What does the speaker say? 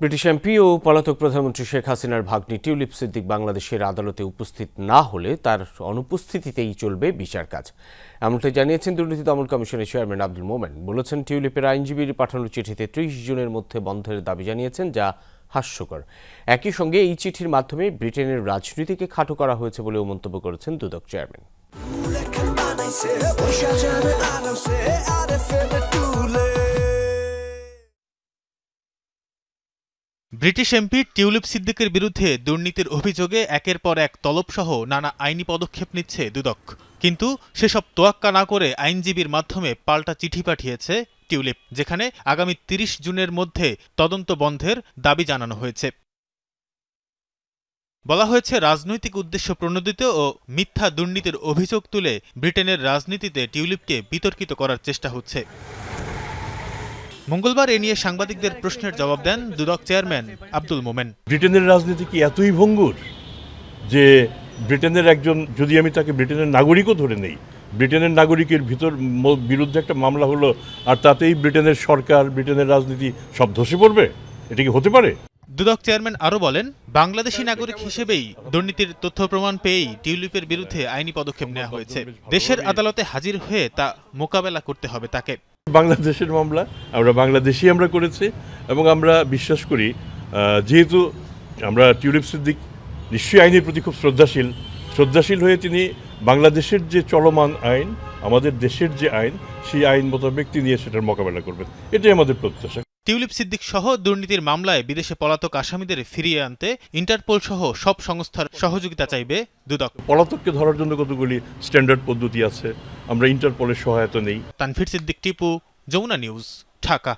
British MP ও পলাতক প্রধানমন্ত্রী শেখ হাসিনার ভাগ্নি টিউলিপ সিদ্দিক বাংলাদেশের আদালতে উপস্থিত না হলে তার অনুপস্থিতিতেই চলবে বিচার কাজ, এমনটাই জানিয়েছেন দুর্নীতি দমন কমিশনের চেয়ারম্যান আব্দুল মোমেন। বলেছেন, টিউলিপের আইনজীবীর পাঠানো চিঠিতে ৩০ জুনের মধ্যে বন্ধের দাবি জানিয়েছেন, যা হাস্যকর। একই সঙ্গে এই চিঠির মাধ্যমে ব্রিটেনের রাজনীতিকে খাটো করা হয়েছে বলেও মন্তব্য করেছেন দুদক চেয়ারম্যান। ব্রিটিশ এমপি টিউলিপ সিদ্দিকের বিরুদ্ধে দুর্নীতির অভিযোগে একের পর এক তলবসহ নানা আইনি পদক্ষেপ নিচ্ছে দুদক। কিন্তু সেসব তোয়াক্কা না করে আইনজীবীর মাধ্যমে পাল্টা চিঠি পাঠিয়েছে টিউলিপ, যেখানে আগামী ৩০ জুনের মধ্যে তদন্ত বন্ধের দাবি জানানো হয়েছে। বলা হয়েছে, রাজনৈতিক উদ্দেশ্য প্রণোদিত ও মিথ্যা দুর্নীতির অভিযোগ তুলে ব্রিটেনের রাজনীতিতে টিউলিপকে বিতর্কিত করার চেষ্টা হচ্ছে। মঙ্গলবার এ নিয়ে সাংবাদিকদের প্রশ্নের জবাব দেন দুদক চেয়ারম্যান আব্দুল মোমেন। ব্রিটেনের রাজনীতি কি এতই ভঙ্গুর যে ব্রিটেনের একজন, যদি আমি তাকে ব্রিটেনের নাগরিকও ধরে নেই, ব্রিটেনের নাগরিকের বিরুদ্ধে একটা মামলা হলো আর তাতেই ব্রিটেনের সরকার, ব্রিটেনের রাজনীতি সব ধসে পড়বে? এটা কি হতে পারে? দুদক চেয়ারম্যান আরও বলেন, বাংলাদেশি নাগরিক হিসেবেই দুর্নীতির তথ্য প্রমাণ পেয়েই টিউলিপের বিরুদ্ধে আইনি পদক্ষেপ নেওয়া হয়েছে। দেশের আদালতে হাজির হয়ে তা মোকাবেলা করতে হবে তাকে। বাংলাদেশের মামলা আমরা বাংলাদেশি করেছি এবং আমরা বিশ্বাস করি, যেহেতু আমরা টিউলিপ সিদ্দিক নিশ্চয়ই আইনের প্রতি খুব শ্রদ্ধাশীল হয়ে তিনি বাংলাদেশের যে চলমান আইন, আমাদের দেশের যে আইন, সেই আইন মোতাবেক তিনি সেটার মোকাবেলা করবেন, এটাই আমাদের প্রত্যাশা। টিউলিপ সিদ্দিক সহ দুর্নীতির মামলায় বিদেশে পলাতক আসামিদের ফিরিয়ে আনতে ইন্টারপোল সহ সব সংস্থার সহযোগিতা চাইবে দুদক। পলাতককে ধরার জন্য কতগুলি স্ট্যান্ডার্ড পদ্ধতি আছে, আমরা ইন্টারপোলের সহায়তা নেই। তানভীর সিদ্দিক, টিপু, যমুনা নিউজ, ঢাকা।